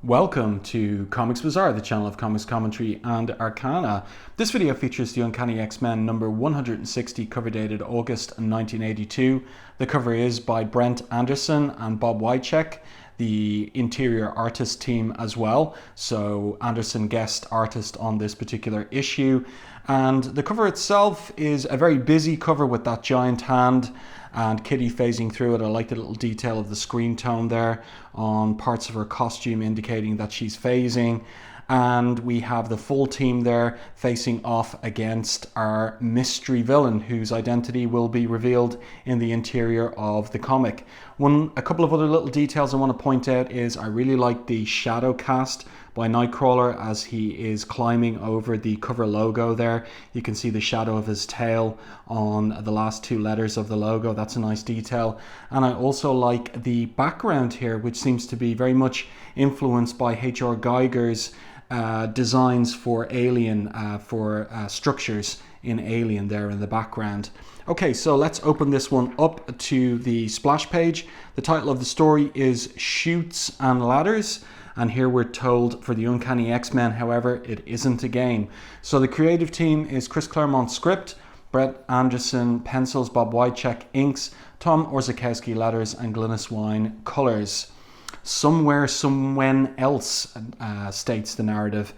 Welcome to Comics Bazaar, the channel of comics commentary and arcana. This video features the Uncanny X-Men number 160, cover dated August 1982. The cover is by Brent and Bob Wiacek, the interior artist team as well. So Anderson guest artist on this particular issue. And the cover itself is a very busy cover with that giant hand and Kitty phasing through it. I like the little detail of the screen tone there on parts of her costume indicating that she's phasing. And we have the full team there facing off against our mystery villain, whose identity will be revealed in the interior of the comic. A couple of other little details I want to point out is I really like the shadow cast by Nightcrawler as he is climbing over the cover logo there. You can see the shadow of his tail on the last two letters of the logo. That's a nice detail. And I also like the background here, which seems to be very much influenced by H.R. Geiger's designs for Alien, for structures in Alien there in the background. Okay, so let's open this one up to the splash page. The title of the story is Chutes and Ladders. And here we're told for the Uncanny X-Men, however, it isn't a game. So the creative team is Chris Claremont script, Brett Anderson pencils, Bob Wiacek inks, Tom Orzechowski letters, and Glynis Wine colors. Somewhere, someone else, states the narrative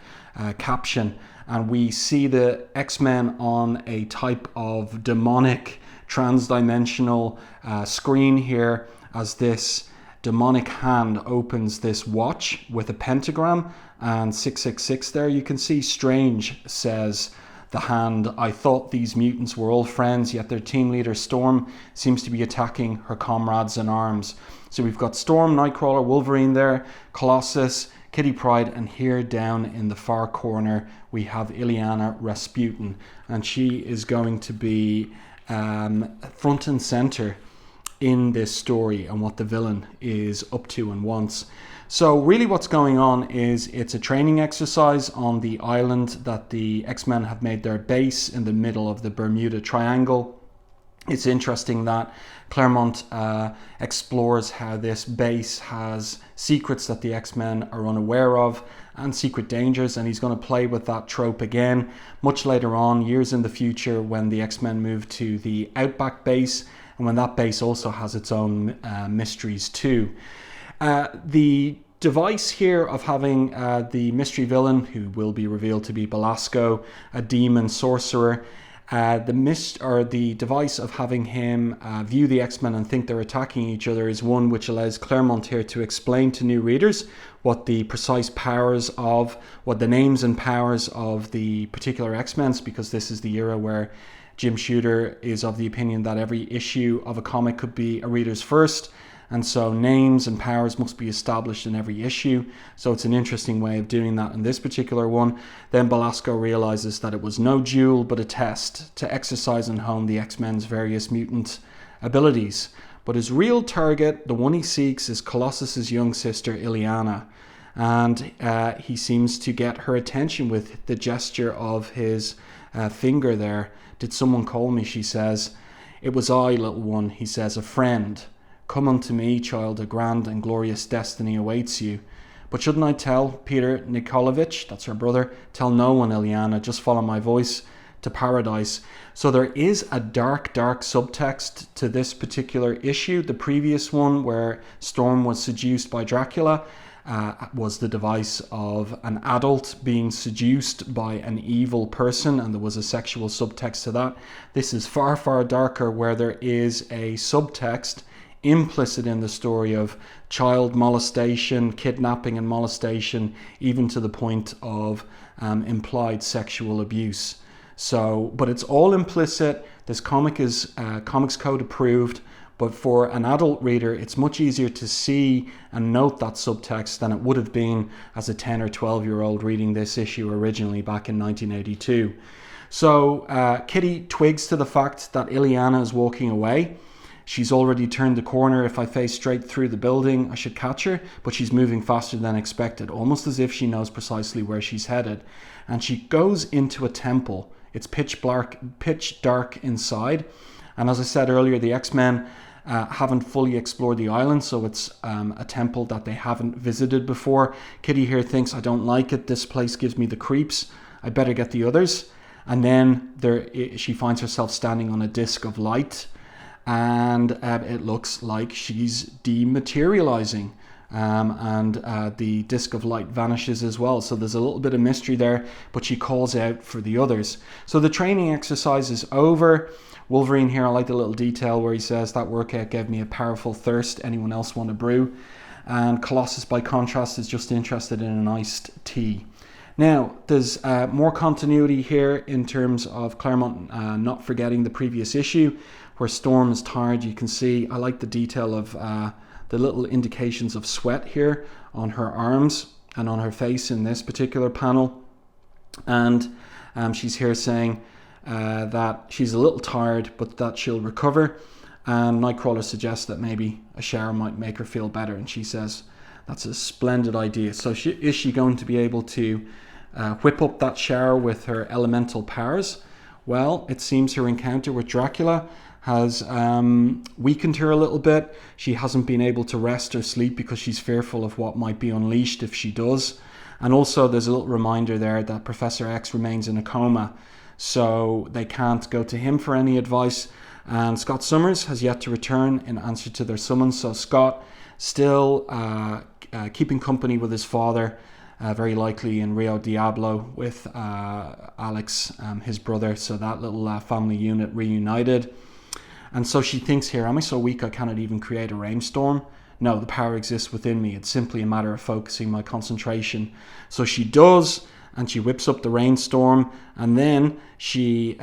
caption. And we see the X-Men on a type of demonic, trans-dimensional screen here as this demonic hand opens this watch with a pentagram and 666 there. You can see Strange says, the hand, I thought these mutants were all friends, yet their team leader Storm seems to be attacking her comrades in arms. So we've got Storm, Nightcrawler, Wolverine there, Colossus, Kitty Pryde, and here down in the far corner we have Illyana Rasputin, and she is going to be front and center in this story and what the villain is up to and wants. So really what's going on is it's a training exercise on the island that the X-Men have made their base in the middle of the Bermuda Triangle. It's interesting that Claremont explores how this base has secrets that the X-Men are unaware of and secret dangers, and he's going to play with that trope again much later on, years in the future, when the X-Men move to the Outback base, and when that base also has its own mysteries too. The device here of having the mystery villain, who will be revealed to be Belasco, a demon sorcerer, the device of having him view the X-Men and think they're attacking each other is one which allows Claremont here to explain to new readers what the precise powers of, what the names and powers of the particular X-Men, because this is the era where Jim Shooter is of the opinion that every issue of a comic could be a reader's first, and so names and powers must be established in every issue. So it's an interesting way of doing that in this particular one. Then Belasco realizes that it was no duel but a test to exercise and hone the X-Men's various mutant abilities. But his real target, the one he seeks, is Colossus's young sister Illyana, and he seems to get her attention with the gesture of his finger there. Did someone call me, she says. It was I, little one, he says, a friend. Come unto me, child, a grand and glorious destiny awaits you. But shouldn't I tell Peter Nikolovich, that's her brother, tell no one, Illyana, just follow my voice to paradise. So there is a dark subtext to this particular issue. The previous one, where Storm was seduced by Dracula, was the device of an adult being seduced by an evil person, and there was a sexual subtext to that. This is far, far darker, where there is a subtext implicit in the story of child molestation, kidnapping and molestation, even to the point of implied sexual abuse. So, but it's all implicit. This comic is Comics Code approved, but for an adult reader, it's much easier to see and note that subtext than it would have been as a 10 or 12-year-old reading this issue originally back in 1982. So Kitty twigs to the fact that Illyana is walking away. She's already turned the corner. If I face straight through the building, I should catch her, but she's moving faster than expected, almost as if she knows precisely where she's headed. And she goes into a temple. It's pitch dark inside. And as I said earlier, the X-Men haven't fully explored the island, so it's a temple that they haven't visited before. Kitty here thinks, I don't like it, this place gives me the creeps, I better get the others. And then she finds herself standing on a disc of light, and it looks like she's dematerializing. And the disc of light vanishes as well. So there's a little bit of mystery there, but she calls out for the others. So the training exercise is over. Wolverine here, I like the little detail where he says, that workout gave me a powerful thirst. Anyone else want a brew? And Colossus, by contrast, is just interested in an iced tea. Now, there's more continuity here in terms of Claremont not forgetting the previous issue, where Storm is tired. You can see, I like the detail of the little indications of sweat here on her arms and on her face in this particular panel. And she's here saying that she's a little tired, but that she'll recover. And Nightcrawler suggests that maybe a shower might make her feel better. And she says, that's a splendid idea. So is she going to be able to whip up that shower with her elemental powers? Well, it seems her encounter with Dracula has weakened her a little bit. She hasn't been able to rest or sleep because she's fearful of what might be unleashed if she does. And also there's a little reminder there that Professor X remains in a coma, so they can't go to him for any advice. And Scott Summers has yet to return in answer to their summons, so Scott still keeping company with his father, very likely in Rio Diablo with Alex, his brother, so that little family unit reunited. And so she thinks here, am I so weak I cannot even create a rainstorm? No, the power exists within me. It's simply a matter of focusing my concentration. So she does, and she whips up the rainstorm, and then she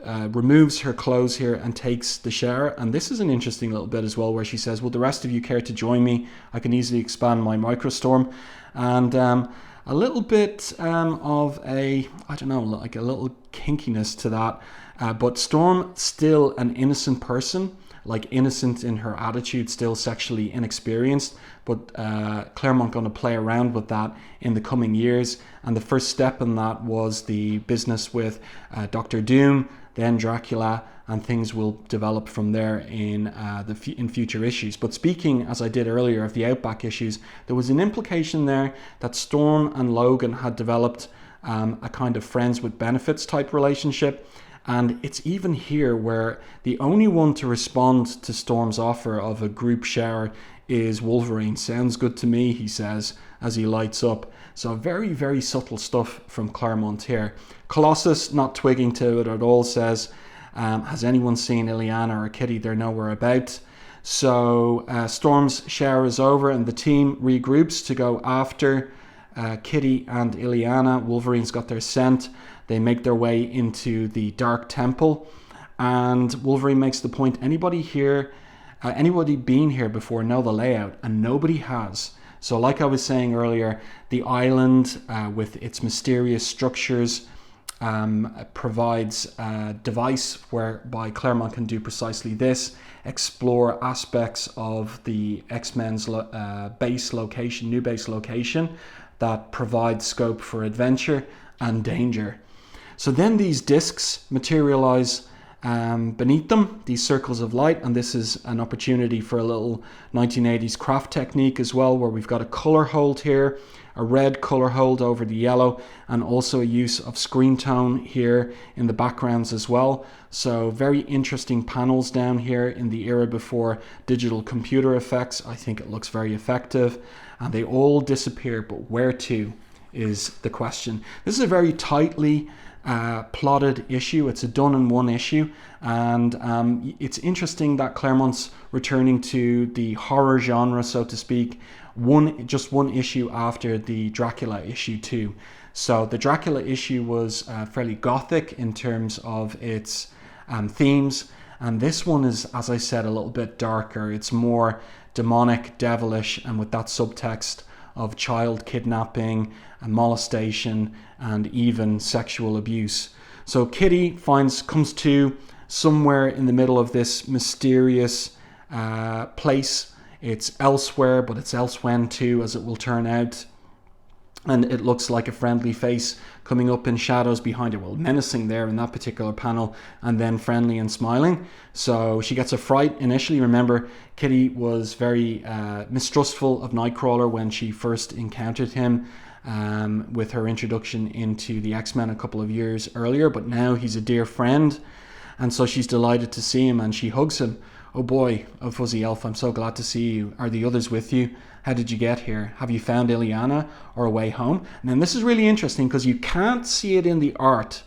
removes her clothes here and takes the shower. And this is an interesting little bit as well, where she says, will the rest of you care to join me? I can easily expand my microstorm. And a little bit of a, I don't know, like a little kinkiness to that. But Storm, still an innocent person, like innocent in her attitude, still sexually inexperienced. But Claremont going to play around with that in the coming years. And the first step in that was the business with Dr. Doom, then Dracula, and things will develop from there in future issues. But speaking, as I did earlier, of the Outback issues, there was an implication there that Storm and Logan had developed a kind of friends with benefits type relationship. And it's even here where the only one to respond to Storm's offer of a group shower is Wolverine. Sounds good to me, he says, as he lights up. So very, very subtle stuff from Claremont here. Colossus, not twigging to it at all, says, has anyone seen Illyana or Kitty? They're nowhere about. So Storm's shower is over and the team regroups to go after Kitty and Illyana. Wolverine's got their scent. They make their way into the Dark Temple, and Wolverine makes the point, anybody been here before know the layout, and nobody has. So like I was saying earlier, the island with its mysterious structures provides a device whereby Claremont can do precisely this, explore aspects of the X-Men's new base location that provide scope for adventure and danger. So then these discs materialize beneath them, these circles of light, and this is an opportunity for a little 1980s craft technique as well, where we've got a color hold here, a red color hold over the yellow, and also a use of screen tone here in the backgrounds as well. So very interesting panels down here in the era before digital computer effects. I think it looks very effective, and they all disappear, but where to is the question. This is a very tightly plotted issue. It's a done-in-one issue, and it's interesting that Claremont's returning to the horror genre, so to speak, just one issue after the Dracula issue 2. So the Dracula issue was fairly gothic in terms of its themes, and this one is, as I said, a little bit darker. It's more demonic, devilish, and with that subtext of child kidnapping and molestation and even sexual abuse. So Kitty comes to somewhere in the middle of this mysterious place. It's elsewhere, but it's elsewhen too, as it will turn out. and it looks like a friendly face coming up in shadows behind her. Well, menacing there in that particular panel, and then friendly and smiling. So she gets a fright initially. Remember, Kitty was very mistrustful of Nightcrawler when she first encountered him with her introduction into the X-Men a couple of years earlier, but now he's a dear friend, and so she's delighted to see him, and she hugs him. "Oh boy, oh fuzzy elf, I'm so glad to see you. Are the others with you? How did you get here? Have you found Illyana or a way home?" And then this is really interesting because you can't see it in the art.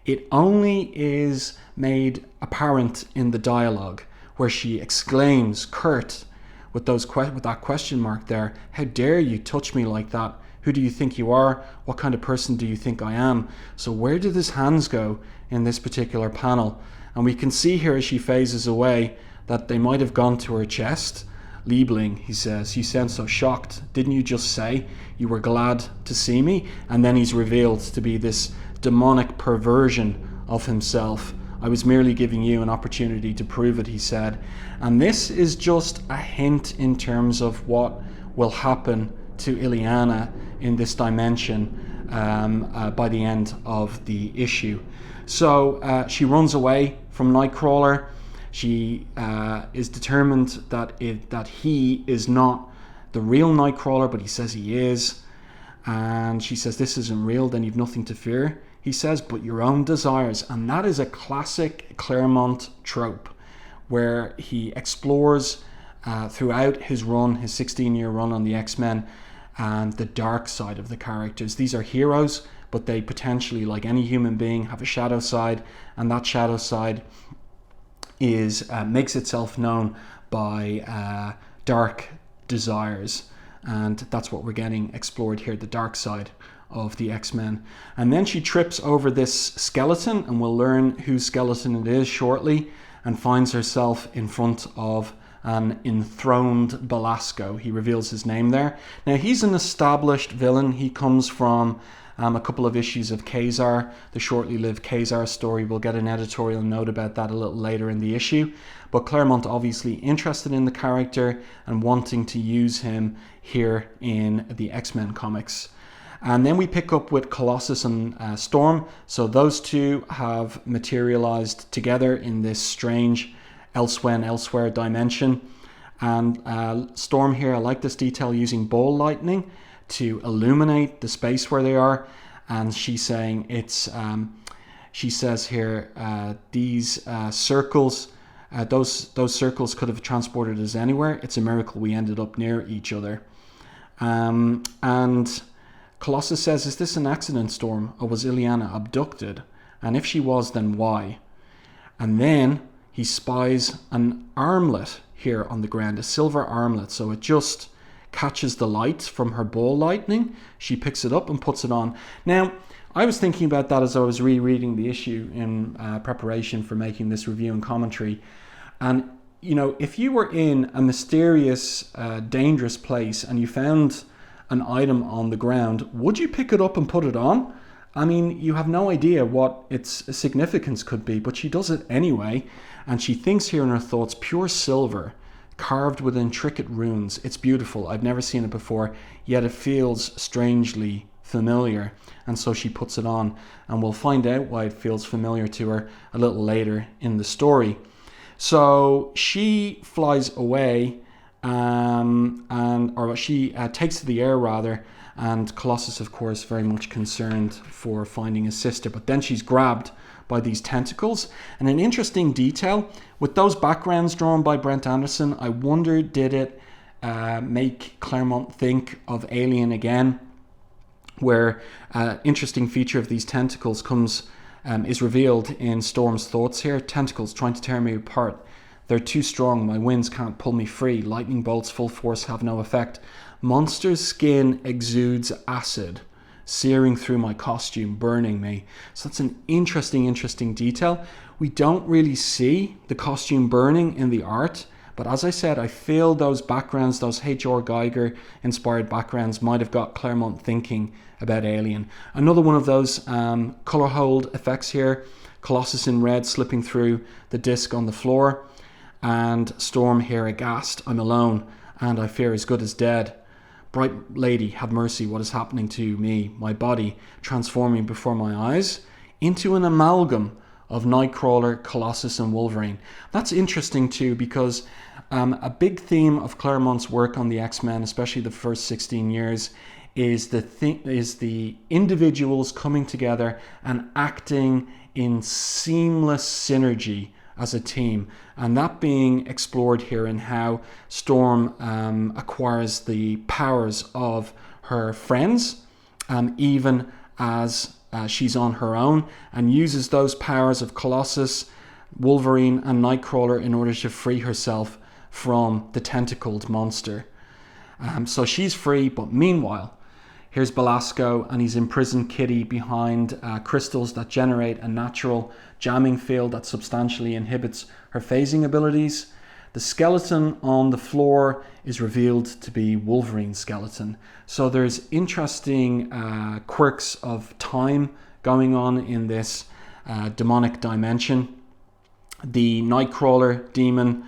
It only is made apparent in the dialogue, where she exclaims, curt, with that question mark there, "How dare you touch me like that? Who do you think you are? What kind of person do you think I am?" So where did his hands go in this particular panel? And we can see here as she phases away that they might have gone to her chest. "Liebling," he says, "you sound so shocked. Didn't you just say you were glad to see me?" And then he's revealed to be this demonic perversion of himself. "I was merely giving you an opportunity to prove it," he said. And this is just a hint in terms of what will happen to Illyana in this dimension by the end of the issue. So she runs away from Nightcrawler. She is determined that he is not the real Nightcrawler, but he says he is. And she says, "This isn't real, then you've nothing to fear," he says, "but your own desires." And that is a classic Claremont trope, where he explores throughout his run, his 16-year run on the X-Men, and the dark side of the characters. These are heroes, but they potentially, like any human being, have a shadow side, and that shadow side makes itself known by dark desires, and that's what we're getting explored here, the dark side of the X-Men. And then she trips over this skeleton, and we'll learn whose skeleton it is shortly, and finds herself in front of an enthroned Belasco. He reveals his name there. Now, he's an established villain. He comes from a couple of issues of Kazar, the shortly lived Kazar story. We'll get an editorial note about that a little later in the issue. But Claremont obviously interested in the character and wanting to use him here in the X-Men comics. And then we pick up with Colossus and Storm. So those two have materialized together in this strange elsewhere dimension. And Storm here, I like this detail, using ball lightning to illuminate the space where they are. And she's saying she says here, these circles, those circles could have transported us anywhere. It's a miracle we ended up near each other. And Colossus says, "Is this an accident, Storm, or was Illyana abducted? And if she was, then why?" And then he spies an armlet here on the ground, a silver armlet. So it just catches the light from her ball lightning. She picks it up and puts it on. Now, I was thinking about that as I was rereading the issue in preparation for making this review and commentary. And, you know, if you were in a mysterious, dangerous place and you found an item on the ground, would you pick it up and put it on? I mean, you have no idea what its significance could be, but she does it anyway. And she thinks here in her thoughts, pure silver, carved with intricate runes. It's beautiful. I've never seen it before, yet it feels strangely familiar. And so she puts it on, and we'll find out why it feels familiar to her a little later in the story. So she flies away, or she takes to the air rather, and Colossus, of course, very much concerned for finding his sister. But then she's grabbed by these tentacles. And an interesting detail, with those backgrounds drawn by Brent Anderson, I wonder, did it make Claremont think of Alien again? Where interesting feature of these tentacles is revealed in Storm's thoughts here. "Tentacles trying to tear me apart. They're too strong. My winds can't pull me free. Lightning bolts full force have no effect. Monster's skin exudes acid, searing through my costume, burning me." So that's an interesting detail. We don't really see the costume burning in the art, but as I said, I feel those backgrounds, those H.R. Geiger inspired backgrounds, might have got Claremont thinking about Alien. Another one of those color hold effects here. Colossus in red slipping through the disc on the floor, and Storm here aghast. "I'm alone, and I fear as good as dead. Bright lady, have mercy, what is happening to me, my body, transforming before my eyes into an amalgam of Nightcrawler, Colossus, and Wolverine. That's interesting too, because a big theme of Claremont's work on the X-Men, especially the first 16 years, is the individuals coming together and acting in seamless synergy as a team, and that being explored here in how Storm acquires the powers of her friends, even as she's on her own, and uses those powers of Colossus, Wolverine, and Nightcrawler in order to free herself from the tentacled monster. So she's free, but meanwhile, here's Belasco, and he's imprisoned Kitty behind crystals that generate a natural jamming field that substantially inhibits her phasing abilities. The skeleton on the floor is revealed to be Wolverine's skeleton. So there's interesting quirks of time going on in this demonic dimension. The Nightcrawler demon,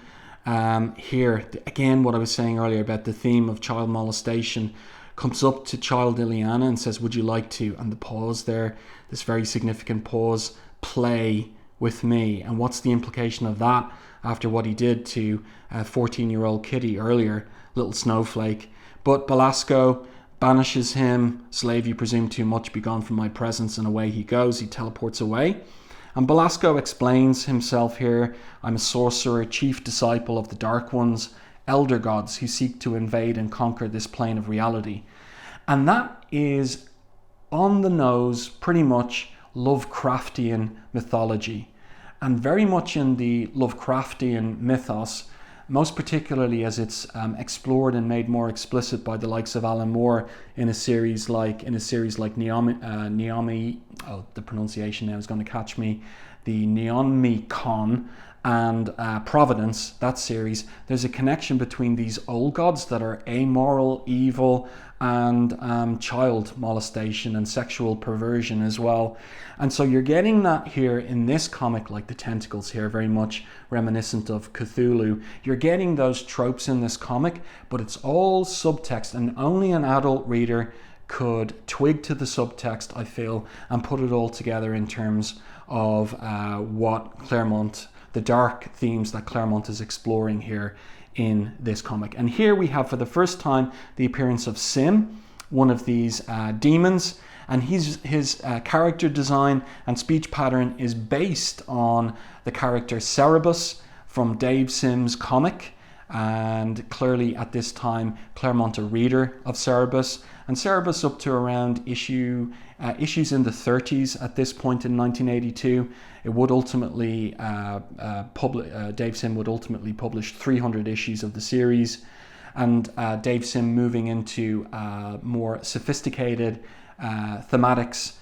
here, again, what I was saying earlier about the theme of child molestation, comes up to child Illyana and says, would you like to, and the pause there, this very significant pause, play with me. And what's the implication of that after what he did to 14-year-old Kitty earlier, little snowflake? But Belasco banishes him. Slave, you presume too much, be gone from my presence, and away he goes. He teleports away. And Belasco explains himself here. I'm a sorcerer, chief disciple of the Dark Ones, elder gods who seek to invade and conquer this plane of reality. And that is on the nose, pretty much Lovecraftian mythology. And very much in the Lovecraftian mythos, most particularly as it's explored and made more explicit by the likes of Alan Moore in a series like Neomi, oh, the pronunciation now is going to catch me, the Neonmicon and Providence, that series. There's a connection between these old gods that are amoral, evil, and child molestation and sexual perversion as well. And so you're getting that here in this comic, like the tentacles here, very much reminiscent of Cthulhu. You're getting those tropes in this comic, but it's all subtext, and only an adult reader could twig to the subtext, I feel, and put it all together in terms of what Claremont, the dark themes that Claremont is exploring here in this comic. And here we have for the first time the appearance of Sim, one of these demons, and his character design and speech pattern is based on the character Cerebus from Dave Sim's comic, and clearly at this time Claremont a reader of Cerebus, and Cerebus up to around issues in the 30s at this point in 1982. It would ultimately Dave Sim would ultimately publish 300 issues of the series, and Dave Sim moving into more sophisticated thematics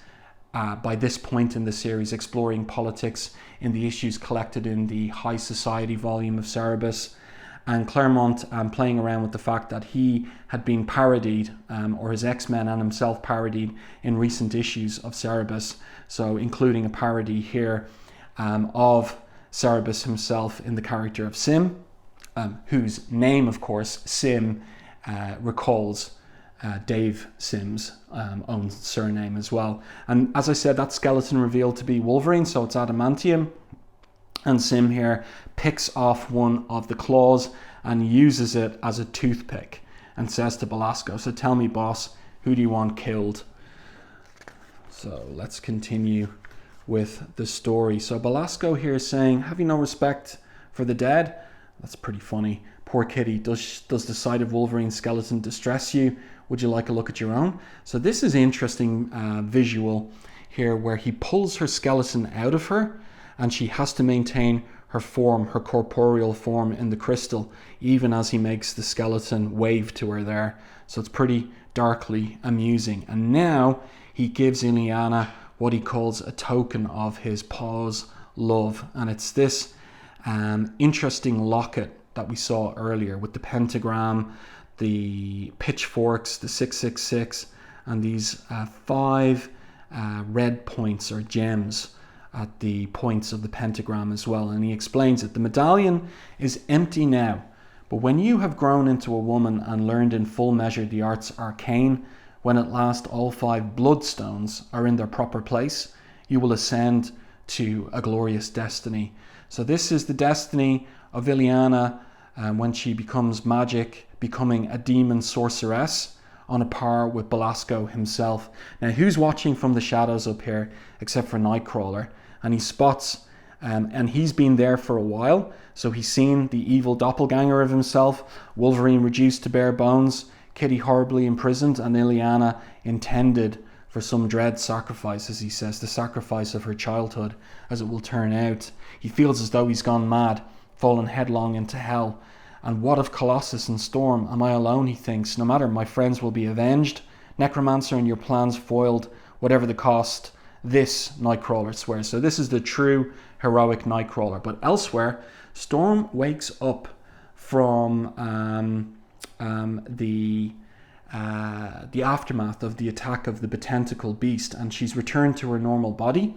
by this point in the series, exploring politics in the issues collected in the High Society volume of Cerebus. And Claremont playing around with the fact that he had been parodied, or his X-Men and himself parodied in recent issues of Cerebus. So including a parody here of Cerebus himself in the character of Sim, whose name, of course, Sim, recalls Dave Sim's own surname as well. And as I said, that skeleton revealed to be Wolverine, so it's adamantium. And Sim here picks off one of the claws and uses it as a toothpick and says to Belasco, so tell me, boss, who do you want killed? So let's continue with the story. So Belasco here is saying, have you no respect for the dead? That's pretty funny. Poor Kitty, does the sight of Wolverine's skeleton distress you? Would you like a look at your own? So this is interesting visual here where he pulls her skeleton out of her, and she has to maintain her form, her corporeal form in the crystal, even as he makes the skeleton wave to her there. So it's pretty darkly amusing. And now he gives Illyana what he calls a token of his paw's love. And it's this interesting locket that we saw earlier with the pentagram, the pitchforks, the 666, and these 5 red points or gems at the points of the pentagram as well. And he explains it. The medallion is empty now, But when you have grown into a woman and learned in full measure the arts arcane, when at last all 5 bloodstones are in their proper place, you will ascend to a glorious destiny. So this is the destiny of Illyana when she becomes magic, becoming a demon sorceress on a par with Belasco himself. Now, who's watching from the shadows up here except for Nightcrawler? And he spots, and he's been there for a while, so he's seen the evil doppelganger of himself, Wolverine reduced to bare bones, Kitty horribly imprisoned, and Illyana intended for some dread sacrifice, as he says, the sacrifice of her childhood, as it will turn out. He feels as though he's gone mad, fallen headlong into hell. And what of Colossus and Storm? Am I alone, he thinks. No matter, my friends will be avenged. Necromancer and your plans foiled, whatever the cost. This, Nightcrawler swears. So this is the true heroic Nightcrawler. But elsewhere, Storm wakes up from the aftermath of the attack of the Botentical Beast, and she's returned to her normal body.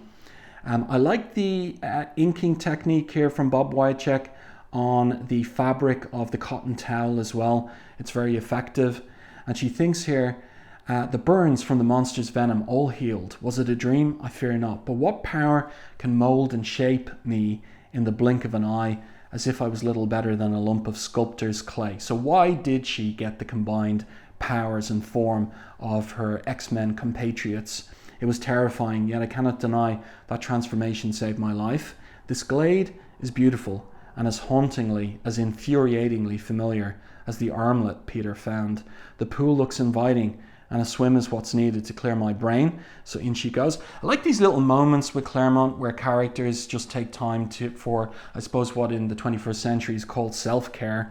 I like the inking technique here from Bob Wiacek on the fabric of the cotton towel as well. It's very effective. And she thinks here, the burns from the monster's venom all healed. Was it a dream? I fear not. But what power can mold and shape me in the blink of an eye, as if I was little better than a lump of sculptor's clay? So why did she get the combined powers and form of her X-Men compatriots? It was terrifying, yet I cannot deny that transformation saved my life. This glade is beautiful and as hauntingly, as infuriatingly familiar as the armlet Peter found. The pool looks inviting, and a swim is what's needed to clear my brain. So in she goes. I like these little moments with Claremont where characters just take time for, I suppose, what in the 21st century is called self-care.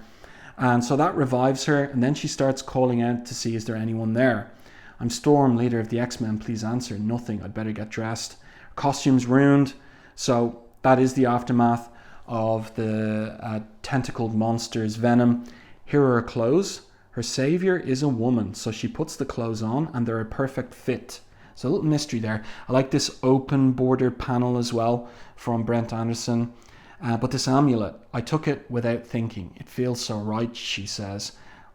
And so that revives her, and then she starts calling out to see is there anyone there. I'm Storm, leader of the X-Men, please answer. Nothing, I'd better get dressed. Costume's ruined, so that is the aftermath of the tentacled monster's venom. Here are her clothes. Her savior is a woman, so she puts the clothes on and they're a perfect fit. So a little mystery there. I like this open border panel as well from Brent Anderson. But this amulet, I took it without thinking. It feels so right, she says.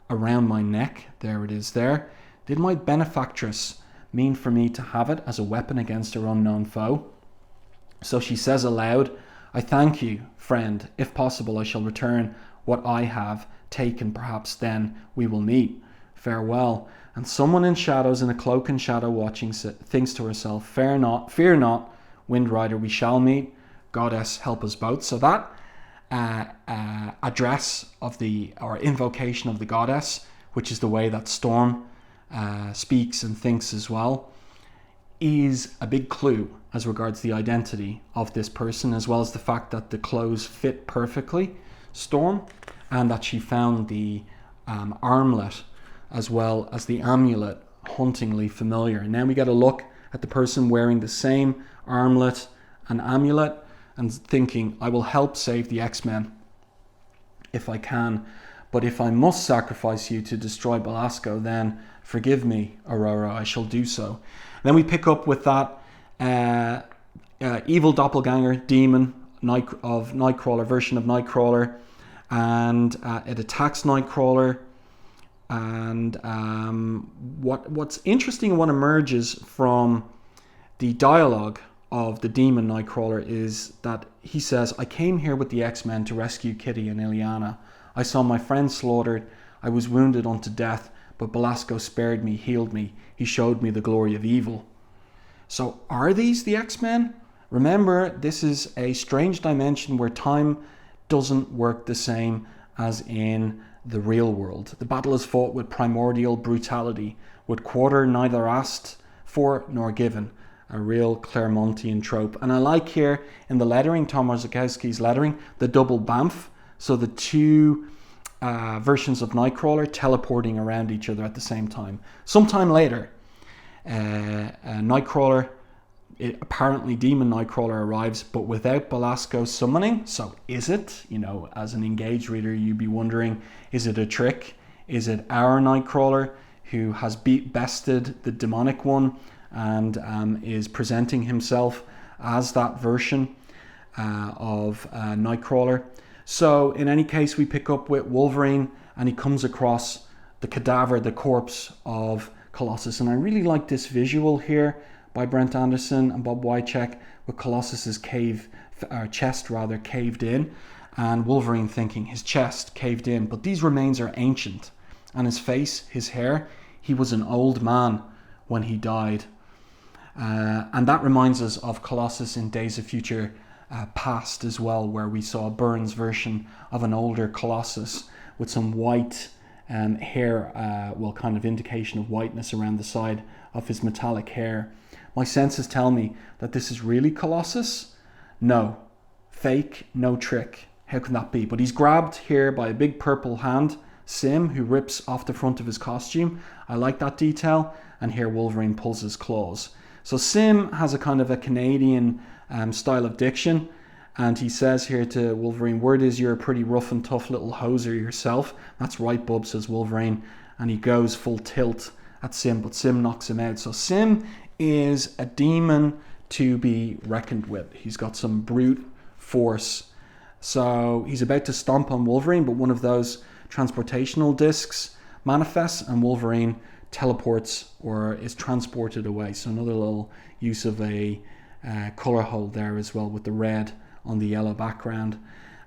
Around my neck, there it is there. Did my benefactress mean for me to have it as a weapon against her unknown foe? So she says aloud, I thank you, friend. If possible, I shall return what I have taken. Perhaps then we will meet. Farewell. And someone in shadows, in a cloak and shadow watching, thinks to herself, fear not, Wind Rider, we shall meet. Goddess, help us both. So that address of or invocation of the goddess, which is the way that Storm speaks and thinks as well, is a big clue as regards the identity of this person, as well as the fact that the clothes fit perfectly, Storm, and that she found the armlet as well as the amulet hauntingly familiar. And now we get a look at the person wearing the same armlet and amulet and thinking, I will help save the X-Men if I can, but if I must sacrifice you to destroy Belasco, then forgive me, Aurora, I shall do so. And then we pick up with that evil doppelganger demon of Nightcrawler, version of Nightcrawler, and it attacks Nightcrawler. And what's interesting and what emerges from the dialogue of the demon Nightcrawler is that he says, I came here with the X-Men to rescue Kitty and Illyana. I saw my friends slaughtered. I was wounded unto death, but Belasco spared me, healed me. He showed me the glory of evil. So are these the X-Men? Remember, this is a strange dimension where time doesn't work the same as in the real world. The battle is fought with primordial brutality, with quarter neither asked for nor given. A real Claremontian trope. And I like here in the lettering, Tom Orzechowski's lettering, the double bamf. So the two versions of Nightcrawler teleporting around each other at the same time. Sometime later, Nightcrawler, apparently Demon Nightcrawler arrives, but without Belasco summoning. So is it, as an engaged reader, you'd be wondering, is it a trick? Is it our Nightcrawler who has bested the demonic one and is presenting himself as that version of Nightcrawler? So in any case, we pick up with Wolverine and he comes across the cadaver, the corpse of Colossus. And I really like this visual here by Brent Anderson and Bob Wiacek with Colossus's chest caved in, and Wolverine thinking his chest caved in. But these remains are ancient, and his face, his hair, he was an old man when he died. And that reminds us of Colossus in Days of Future Past as well, where we saw Byrne's version of an older Colossus with some white hair, kind of indication of whiteness around the side of his metallic hair. My senses tell me that this is really Colossus. No, fake, no trick. How can that be? But he's grabbed here by a big purple hand, Sim, who rips off the front of his costume. I like that detail. And here Wolverine pulls his claws. So Sim has a kind of a Canadian style of diction, and he says here to Wolverine, word is you're a pretty rough and tough little hoser yourself. That's right, bub, says Wolverine, and he goes full tilt at Sim, but Sim knocks him out. So Sim is a demon to be reckoned with. He's got some brute force. So he's about to stomp on Wolverine, but one of those transportational discs manifests and Wolverine teleports or is transported away. So another little use of a color hold there as well, with the red on the yellow background.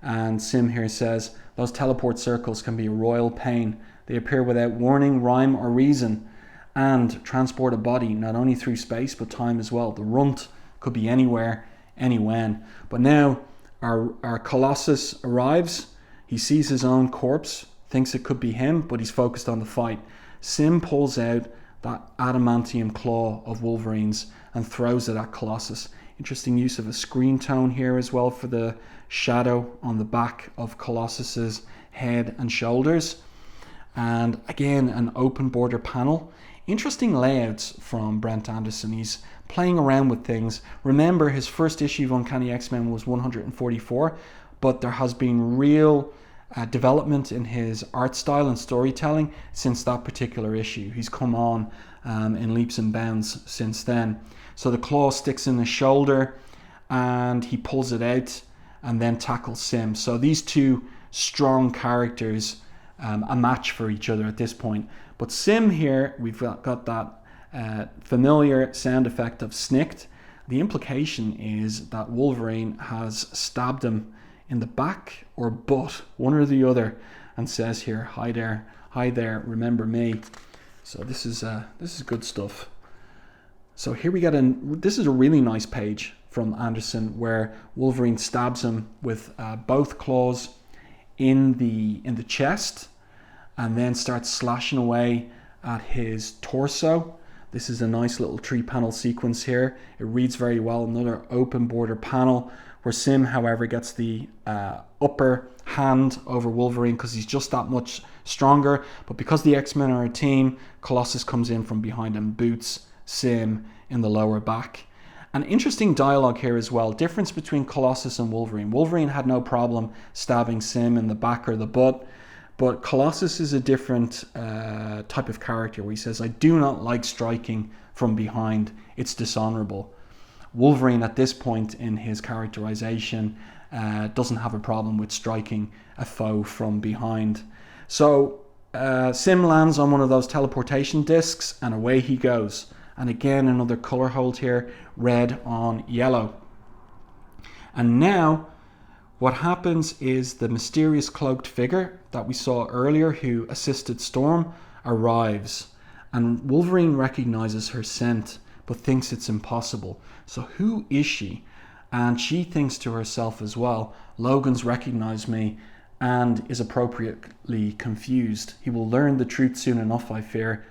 And Sim here says, those teleport circles can be a royal pain. They appear without warning, rhyme or reason, and transport a body not only through space but time as well. The runt could be anywhere, anywhen. But now our Colossus arrives. He sees his own corpse, thinks it could be him, but he's focused on the fight. Sim pulls out that adamantium claw of Wolverine's and throws it at Colossus. Interesting use of a screen tone here as well for the shadow on the back of Colossus's head and shoulders. And again, an open border panel. Interesting layouts from Brent Anderson. He's playing around with things. Remember, his first issue of Uncanny X-Men was 144, but there has been real development in his art style and storytelling since that particular issue. He's come on in leaps and bounds since then. So the claw sticks in the shoulder and he pulls it out and then tackles Sim. So these two strong characters, a match for each other at this point. But Sim here, we've got that familiar sound effect of snicked. The implication is that Wolverine has stabbed him in the back or butt, one or the other, and says here, hi there, remember me. So this is good stuff. So here we get this is a really nice page from Anderson where Wolverine stabs him with both claws in the chest and then starts slashing away at his torso. This is a nice little 3-panel sequence here. It reads very well. Another open border panel where Sim, however, gets the upper hand over Wolverine because he's just that much stronger. But because the X-Men are a team, Colossus comes in from behind and boots Sim in the lower back. An interesting dialogue here as well. Difference between Colossus and Wolverine. Wolverine had no problem stabbing Sim in the back or the butt. But Colossus is a different type of character where he says, I do not like striking from behind. It's dishonorable. Wolverine at this point in his characterization doesn't have a problem with striking a foe from behind. So Sim lands on one of those teleportation discs and away he goes. And again, another color hold here, red on yellow. And now what happens is the mysterious cloaked figure that we saw earlier who assisted Storm arrives. And Wolverine recognizes her scent but thinks it's impossible. So who is she? And she thinks to herself as well, Logan's recognized me and is appropriately confused. He will learn the truth soon enough, I fear.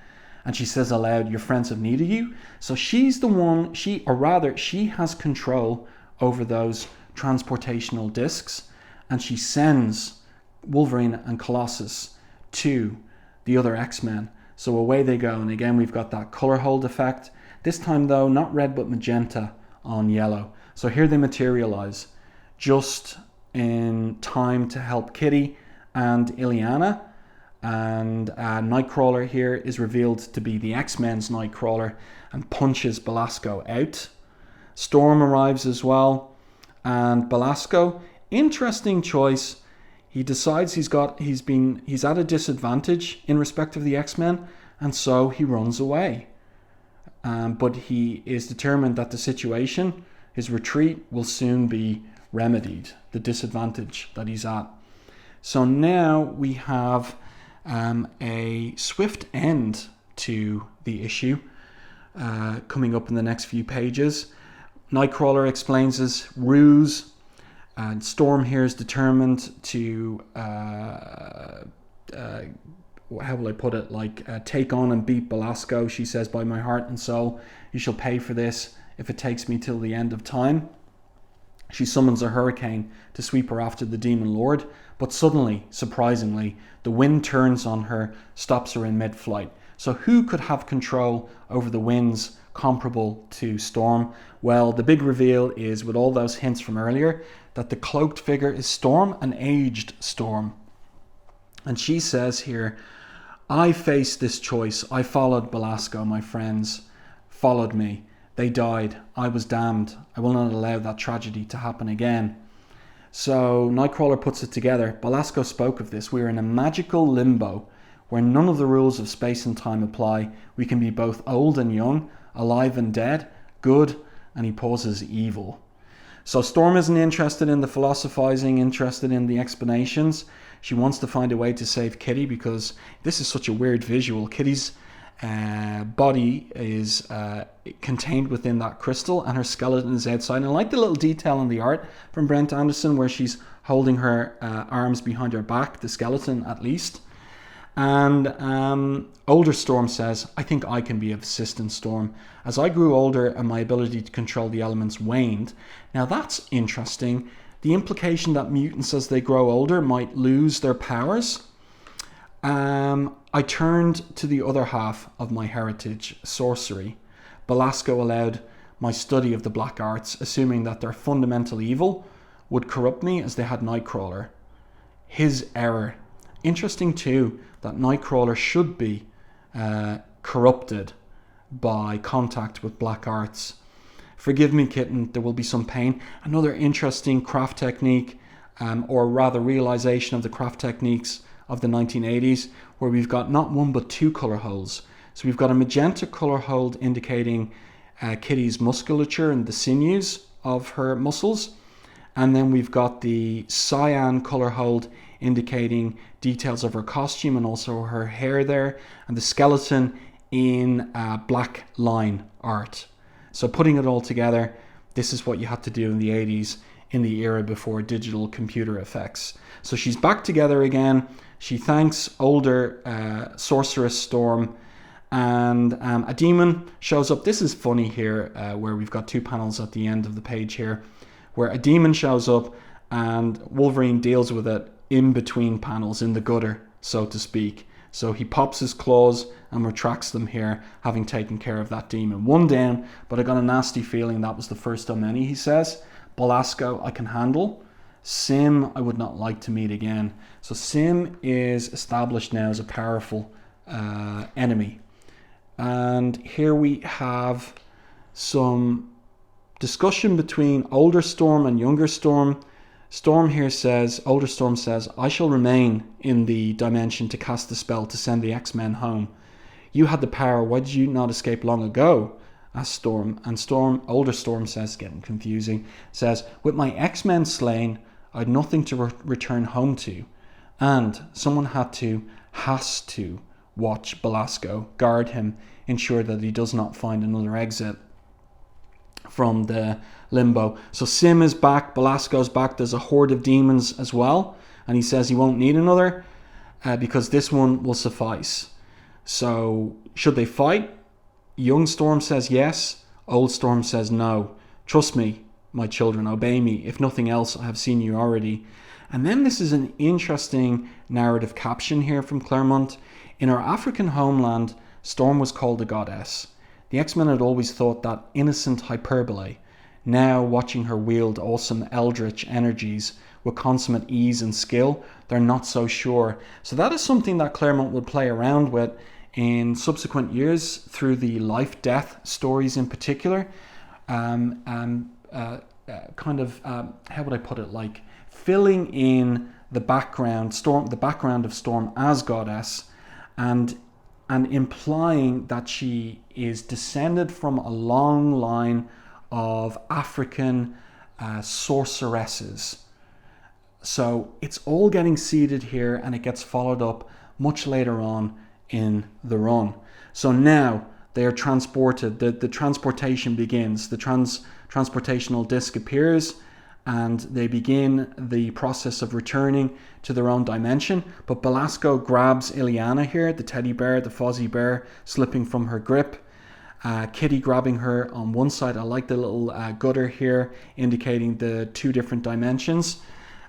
And she says aloud, your friends have needed you. So she's the one, she has control over those transportational discs, and she sends Wolverine and Colossus to the other X-Men. So away they go, and again we've got that color hold effect. This time though, not red but magenta on yellow. So here they materialize just in time to help Kitty and Illyana. And Nightcrawler here is revealed to be the X-Men's Nightcrawler and punches Belasco out. Storm arrives as well. And Belasco, interesting choice. he decides he's at a disadvantage in respect of the X-Men, and so he runs away. But he is determined that the situation, his retreat, will soon be remedied, the disadvantage that he's at. So now we have a swift end to the issue coming up in the next few pages. Nightcrawler explains his ruse, and Storm here is determined to how will I put it, take on and beat Belasco. She says, by my heart and soul, you shall pay for this if it takes me till the end of time. She summons a hurricane to sweep her after the Demon Lord, but suddenly, surprisingly, the wind turns on her, stops her in mid-flight. So who could have control over the winds comparable to Storm? Well, the big reveal is, with all those hints from earlier, that the cloaked figure is Storm, an aged Storm. And she says here, I faced this choice. I followed Belasco, my friends followed me. They died. I was damned. I will not allow that tragedy to happen again. So Nightcrawler puts it together. Belasco spoke of this. We are in a magical limbo where none of the rules of space and time apply. We can be both old and young, alive and dead, good, and he pauses, evil. So Storm isn't interested in the philosophizing, interested in the explanations. She wants to find a way to save Kitty, because this is such a weird visual. Kitty's body is contained within that crystal, and her skeleton is outside. And I like the little detail in the art from Brent Anderson where she's holding her arms behind her back, the skeleton at least. And older Storm says, I think I can be of assistance, Storm. As I grew older and my ability to control the elements waned. Now that's interesting. The implication that mutants as they grow older might lose their powers. I turned to the other half of my heritage, sorcery. Belasco allowed my study of the black arts, assuming that their fundamental evil would corrupt me as they had Nightcrawler. His error. Interesting too that Nightcrawler should be corrupted by contact with black arts. Forgive me, kitten, there will be some pain. Another interesting craft technique, or rather realization of the craft techniques of the 1980s, where we've got not one but two color holes. So we've got a magenta color hole indicating Kitty's musculature and the sinews of her muscles. And then we've got the cyan color hole indicating details of her costume and also her hair there, and the skeleton in black line art. So putting it all together, this is what you had to do in the 80s, in the era before digital computer effects. So she's back together again. She thanks older sorceress Storm, and a demon shows up. This is funny here, where we've got two panels at the end of the page here, where a demon shows up and Wolverine deals with it in between panels, in the gutter, so to speak. So he pops his claws and retracts them here, having taken care of that demon. One down, but I got a nasty feeling that was the first of many, he says. Belasco, I can handle. Sim, I would not like to meet again. So Sim is established now as a powerful enemy. And here we have some discussion between older Storm and younger Storm. Storm here says, older Storm says, I shall remain in the dimension to cast the spell to send the X-Men home. You had the power, why did you not escape long ago? Asked Storm. And older Storm says, getting confusing, says, with my X-Men slain, I had nothing to return home to. And someone has to watch Belasco, guard him, ensure that he does not find another exit from the limbo. So Sim is back, Belasco's back, there's a horde of demons as well, and he says he won't need another because this one will suffice. So should they fight? Young Storm says yes, old Storm says no. Trust me, my children, obey me. If nothing else, I have seen you already. And then this is an interesting narrative caption here from Claremont. In our African homeland, Storm was called a goddess. The X-Men had always thought that innocent hyperbole. Now, watching her wield awesome eldritch energies with consummate ease and skill, they're not so sure. So that is something that Claremont would play around with in subsequent years through the life-death stories in particular. How would I put it, like filling in the background of Storm as goddess, and implying that she is descended from a long line of African sorceresses. So it's all getting seeded here, and it gets followed up much later on in the run. So now they are transported, the transportation begins, the transportational disc appears, and they begin the process of returning to their own dimension. But Belasco grabs Illyana here, the teddy bear, the fuzzy bear, slipping from her grip. Kitty grabbing her on one side. I like the little gutter here indicating the two different dimensions.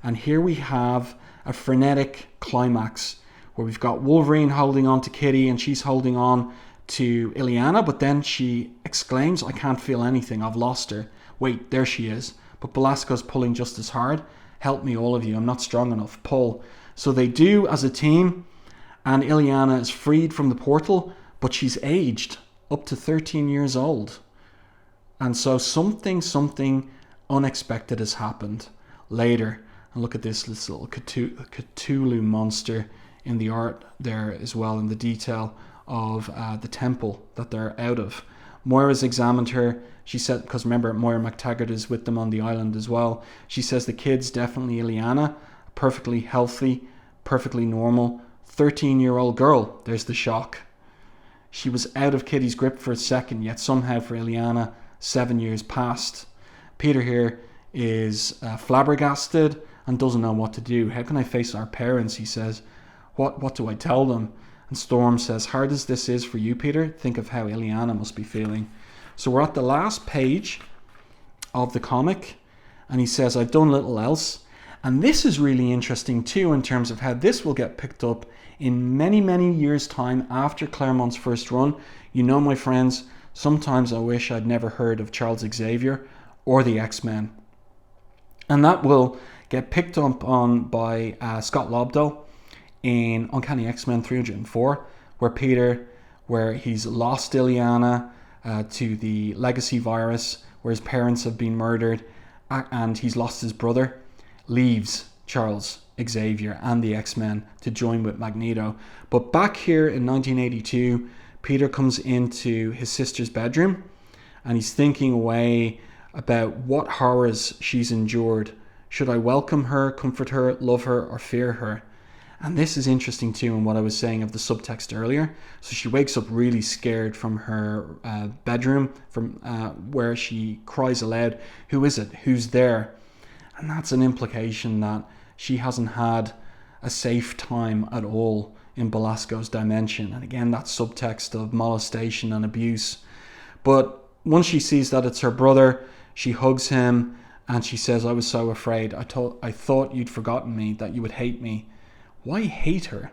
And here we have a frenetic climax where we've got Wolverine holding on to Kitty and she's holding on to Illyana, but then she exclaims, "I can't feel anything, I've lost her." Wait, there she is. But Belasco's pulling just as hard. "Help me, all of you, I'm not strong enough. Pull." So they do as a team, and Illyana is freed from the portal, but she's aged up to 13 years old. And so something unexpected has happened later. And look at this little Cthulhu monster in the art there as well, in the detail of the temple that they're out of. Moira's examined her. She said, because remember, Moira MacTaggart is with them on the island as well. She says the kid's definitely Illyana, perfectly healthy, perfectly normal, 13-year-old girl. There's the shock. She was out of Kitty's grip for a second, yet somehow for Illyana, 7 years passed. Peter here is flabbergasted and doesn't know what to do. "How can I face our parents?" he says. What do I tell them? And Storm says, "Hard as this is for you, Peter, think of how Illyana must be feeling." So we're at the last page of the comic, and he says, "I've done little else." And this is really interesting too, in terms of how this will get picked up in many, many years' time after Claremont's first run. You know, my friends, sometimes I wish I'd never heard of Charles Xavier or the X-Men. And that will get picked up on by Scott Lobdell in Uncanny X-Men 304, where he's lost Illyana to the legacy virus, where his parents have been murdered, and he's lost his brother, leaves Charles Xavier and the X-Men to join with Magneto. But back here in 1982, Peter comes into his sister's bedroom, and he's thinking away about what horrors she's endured. Should I welcome her, comfort her, love her, or fear her? And this is interesting too, in what I was saying of the subtext earlier. So she wakes up really scared from her bedroom, from where she cries aloud, "Who is it? Who's there?" And that's an implication that she hasn't had a safe time at all in Belasco's dimension. And again, that subtext of molestation and abuse. But once she sees that it's her brother, she hugs him and she says, "I was so afraid. I thought you'd forgotten me, that you would hate me." Why hate her?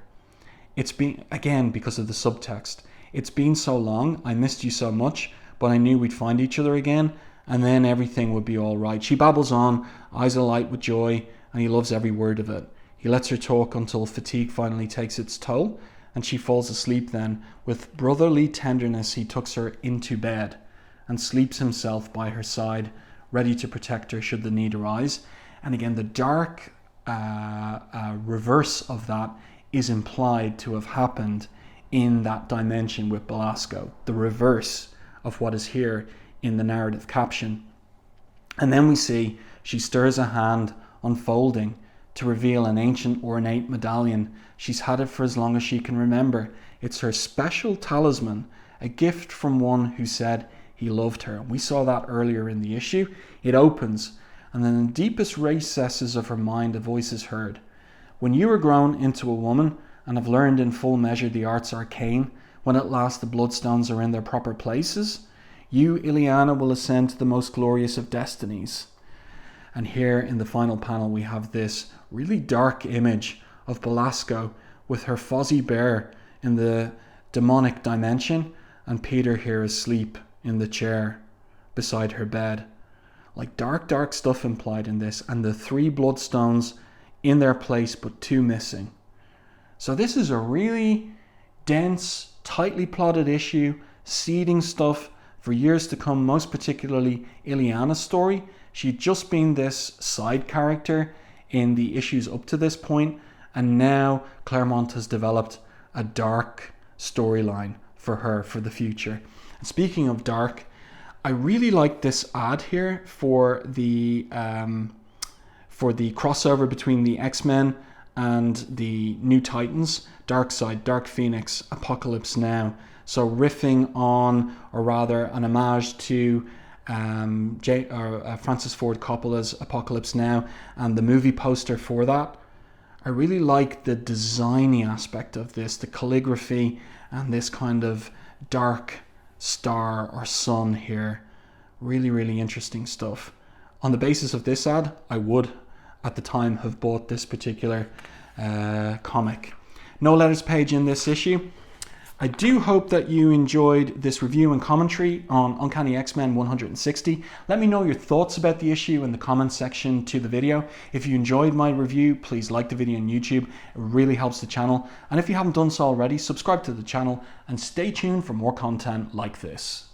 It's been, again, because of the subtext. It's been so long, I missed you so much, but I knew we'd find each other again, and then everything would be all right. She babbles on, eyes alight with joy, and he loves every word of it. He lets her talk until fatigue finally takes its toll, and she falls asleep then. With brotherly tenderness, he tucks her into bed and sleeps himself by her side, ready to protect her should the need arise. And again, the dark reverse of that is implied to have happened in that dimension with Belasco, the reverse of what is here in the narrative caption. And then we see she stirs a hand, unfolding to reveal an ancient ornate medallion. She's had it for as long as she can remember. It's her special talisman, a gift from one who said he loved her. We saw that earlier in the issue. It opens, and then in the deepest recesses of her mind a voice is heard. "When you are grown into a woman and have learned in full measure the arts arcane, when at last the bloodstones are in their proper places, you, Illyana, will ascend to the most glorious of destinies." And here in the final panel we have this really dark image of Belasco with her fuzzy bear in the demonic dimension, and Peter here asleep in the chair beside her bed. Like dark stuff implied in this, and the 3 bloodstones in their place but 2 missing. So this is a really dense, tightly plotted issue, seeding stuff for years to come, most particularly Illyana's story. She'd just been this side character in the issues up to this point, and now Claremont has developed a dark storyline for her for the future. And speaking of dark, I really like this ad here for the crossover between the X-Men and the New Titans, Darkseid, Dark Phoenix, Apocalypse Now. So riffing on, or rather an homage to Francis Ford Coppola's Apocalypse Now and the movie poster for that. I really like the designy aspect of this, the calligraphy and this kind of dark star or sun here. Really, really interesting stuff. On the basis of this ad, I would at the time have bought this particular comic. No letters page in this issue. I do hope that you enjoyed this review and commentary on Uncanny X-Men 160. Let me know your thoughts about the issue in the comments section to the video. If you enjoyed my review, please like the video on YouTube. It really helps the channel. And if you haven't done so already, subscribe to the channel and stay tuned for more content like this.